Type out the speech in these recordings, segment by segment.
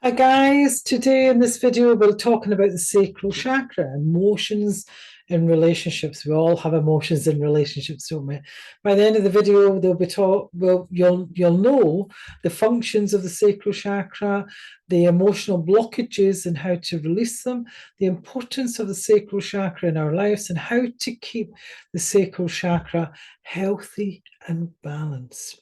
Hi guys, today in this video we're talking about the sacral chakra, emotions in relationships. We all have emotions in relationships, don't we? By the end of the video, they'll be taught. Well, you'll know the functions of the sacral chakra, the emotional blockages and how to release them, the importance of the sacral chakra in our lives, and how to keep the sacral chakra healthy and balanced.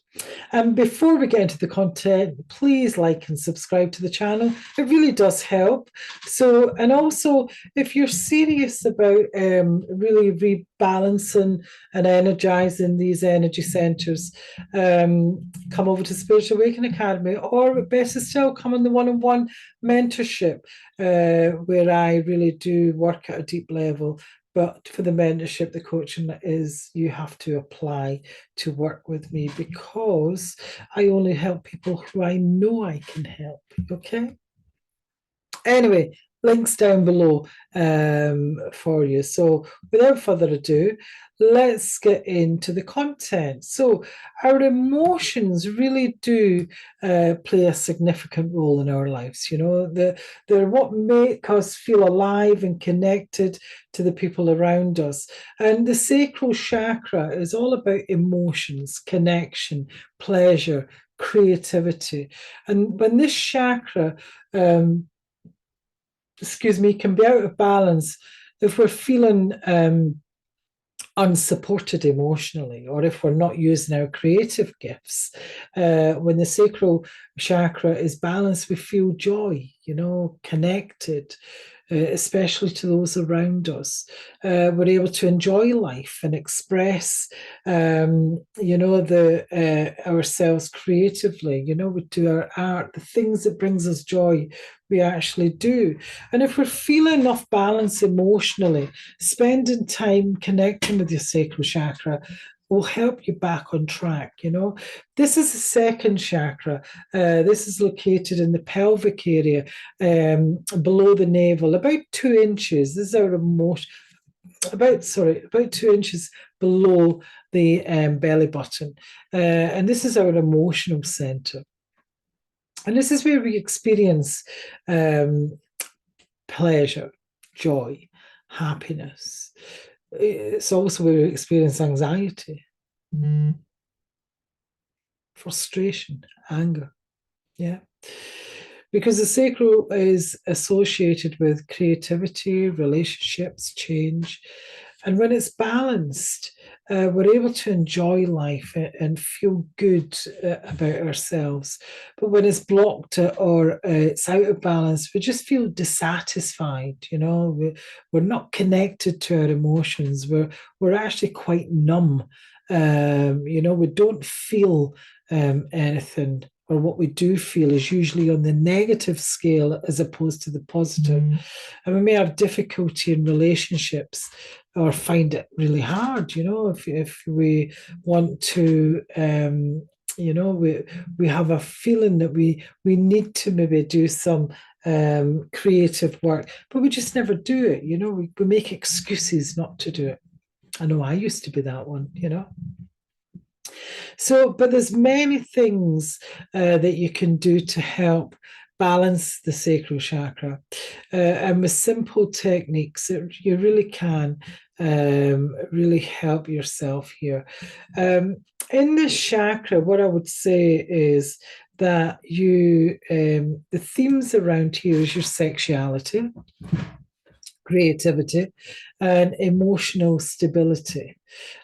And before we get into the content, please like and subscribe to the channel. It really does help. So, and also, if you're serious about really rebalancing and energizing these energy centers, come over to Spiritual Awakening Academy, or better still, come on the one-on-one mentorship, where I really do work at a deep level. But for the mentorship, the coaching is you have to apply to work with me because I only help people who I know I can help. Okay. Anyway, links down below for you. So without further ado, let's get into the content. So our emotions really do play a significant role in our lives. You know, they're what make us feel alive and connected to the people around us. And the sacral chakra is all about emotions, connection, pleasure, creativity. And when this chakra can be out of balance, if we're feeling unsupported emotionally, or if we're not using our creative gifts. When the sacral chakra is balanced, we feel joy, connected, especially to those around us. We're able to enjoy life and express, ourselves creatively. We do our art, the things that brings us joy, we actually do. And if we're feeling off balance emotionally, spending time connecting with your sacral chakra will help you back on track. This is the second chakra. This is located in the pelvic area, below the navel, about 2 inches. This is our emotion. About 2 inches below the belly button, and this is our emotional center. And this is where we experience pleasure, joy, happiness. It's also where we experience anxiety, frustration, anger. Yeah. Because the sacral is associated with creativity, relationships, change. And when it's balanced, we're able to enjoy life and feel good about ourselves. But when it's blocked or it's out of balance, we just feel dissatisfied. We're not connected to our emotions. We're actually quite numb. We don't feel anything, or what we do feel is usually on the negative scale as opposed to the positive. And we may have difficulty in relationships or find it really hard, if we want to, we have a feeling that we need to maybe do some creative work, but we just never do it. We make excuses not to do it. I know I used to be that one. So, but there's many things that you can do to help balance the sacral chakra. And with simple techniques, you really can really help yourself here. In this chakra, what I would say is that the themes around here is your sexuality, creativity, and emotional stability.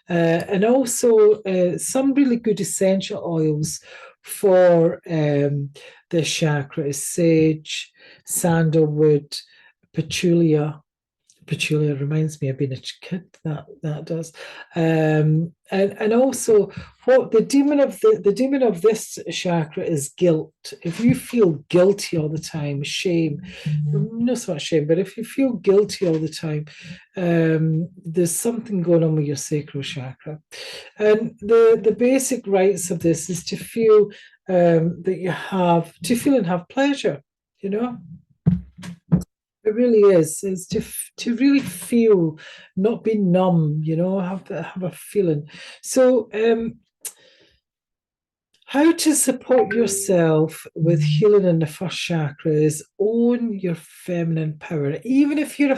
And also some really good essential oils for the chakra is sage, sandalwood, patchouli. Patchouli reminds me of being a kid. That does, and also what the demon of this chakra is guilt. If you feel guilty all the time, shame, not so much shame, but if you feel guilty all the time, there's something going on with your sacral chakra. And the basic rights of this is to feel that you have to feel and have pleasure. It really is. It's to really feel, not be numb. Have a feeling. So How to support yourself with healing in the first chakra is own your feminine power. Even if you're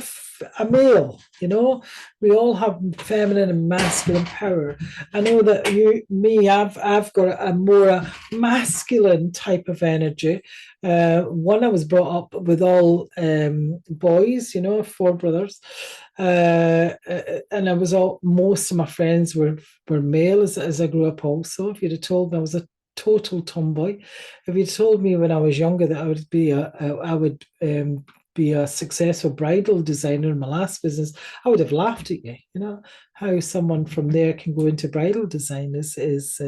a male, we all have feminine and masculine power. I know that I've got a more masculine type of energy. One, I was brought up with all boys, 4 brothers. And most of my friends were male as I grew up also. If you'd have told me I was a total tomboy. If you'd told me when I was younger that I would be a successful bridal designer in my last business, I would have laughed at you. How someone from there can go into bridal design is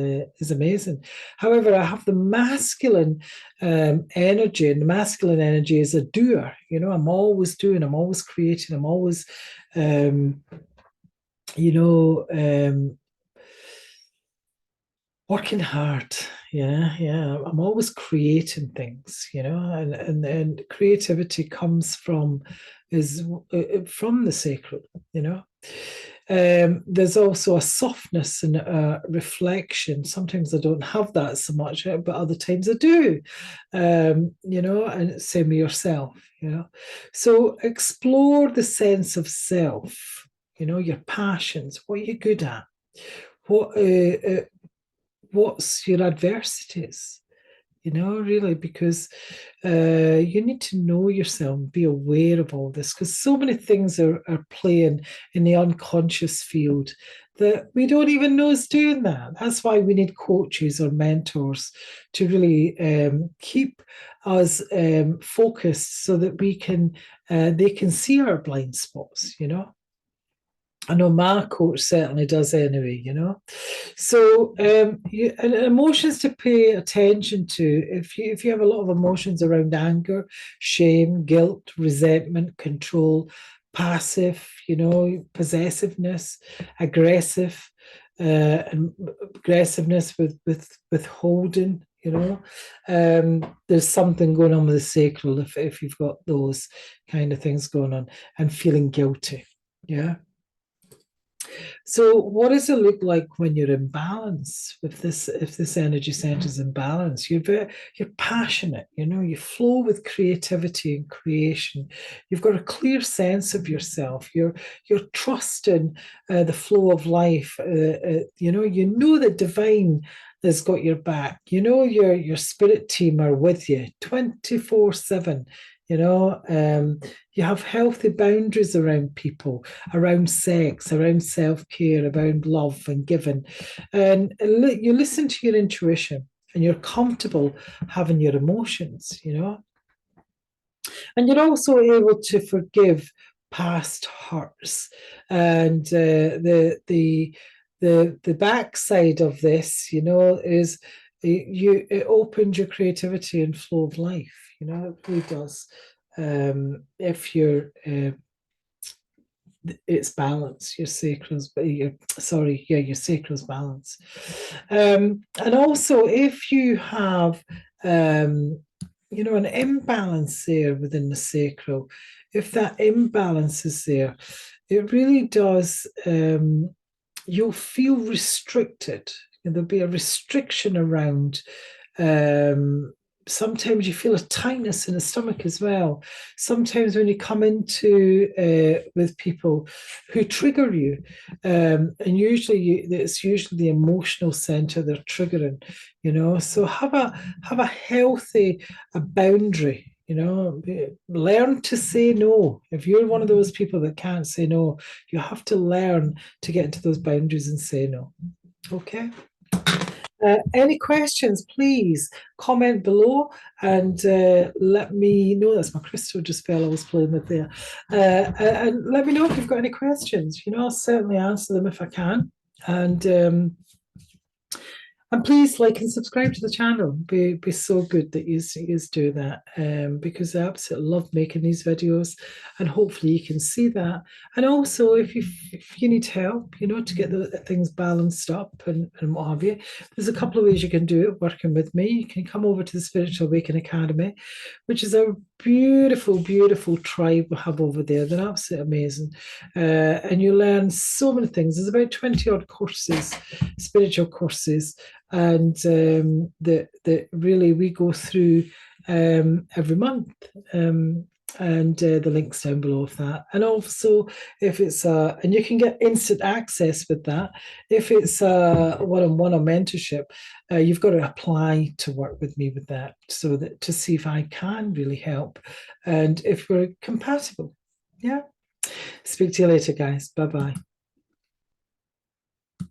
amazing. However, I have the masculine energy, and the masculine energy is a doer. I'm always doing, I'm always creating, I'm always working hard. Yeah. I'm always creating things, and creativity comes from the sacral. There's also a softness and a reflection. Sometimes I don't have that so much, but other times I do. And same with yourself. So explore the sense of self. Your passions. What are you good at? What's your adversities, really, because you need to know yourself and be aware of all this, because so many things are playing in the unconscious field that we don't even know is doing that. That's why we need coaches or mentors to really keep us focused so that they can see our blind spots. I know my coach certainly does anyway, So and emotions to pay attention to. If you have a lot of emotions around anger, shame, guilt, resentment, control, passive, possessiveness, aggressive, and aggressiveness with withholding, there's something going on with the sacral if you've got those kind of things going on, and feeling guilty. Yeah. So what does it look like when you're in balance with this? If this energy center is in balance, you're passionate, you flow with creativity and creation. You've got a clear sense of yourself. You're trusting the flow of life. You know that divine has got your back. Your spirit team are with you 24/7. You have healthy boundaries around people, around sex, around self-care, around love and giving. And you listen to your intuition, and you're comfortable having your emotions, And you're also able to forgive past hurts. And the backside of this, is it opens your creativity and flow of life. It really does. If you're it's balance, your sacral's balance. And also if you have an imbalance there within the sacral, if that imbalance is there, it really does, you'll feel restricted, and there'll be a restriction around. Sometimes you feel a tightness in the stomach as well. Sometimes when you come into with people who trigger you, and it's usually the emotional center they're triggering, So have a healthy boundary. Learn to say no. If you're one of those people that can't say no, you have to learn to get into those boundaries and say no. Okay. Any questions, please comment below and let me know. That's my crystal just fell I was playing with there. And let me know if you've got any questions. I'll certainly answer them if I can. And please like and subscribe to the channel. Be so good that you do that, because I absolutely love making these videos, and hopefully you can see that. And also if you need help, to get the things balanced up and what have you, there's a couple of ways you can do it working with me. You can come over to the Spiritual Awakening Academy, which is a beautiful, beautiful tribe we have over there. They're absolutely amazing. And you learn so many things. There's about 20 odd courses, spiritual courses, and that really we go through every month. And the links down below of that. And also, if it's and you can get instant access with that. If it's a one-on-one or mentorship, you've got to apply to work with me with that, so that to see if I can really help and if we're compatible. Yeah. Speak to you later, guys. Bye bye.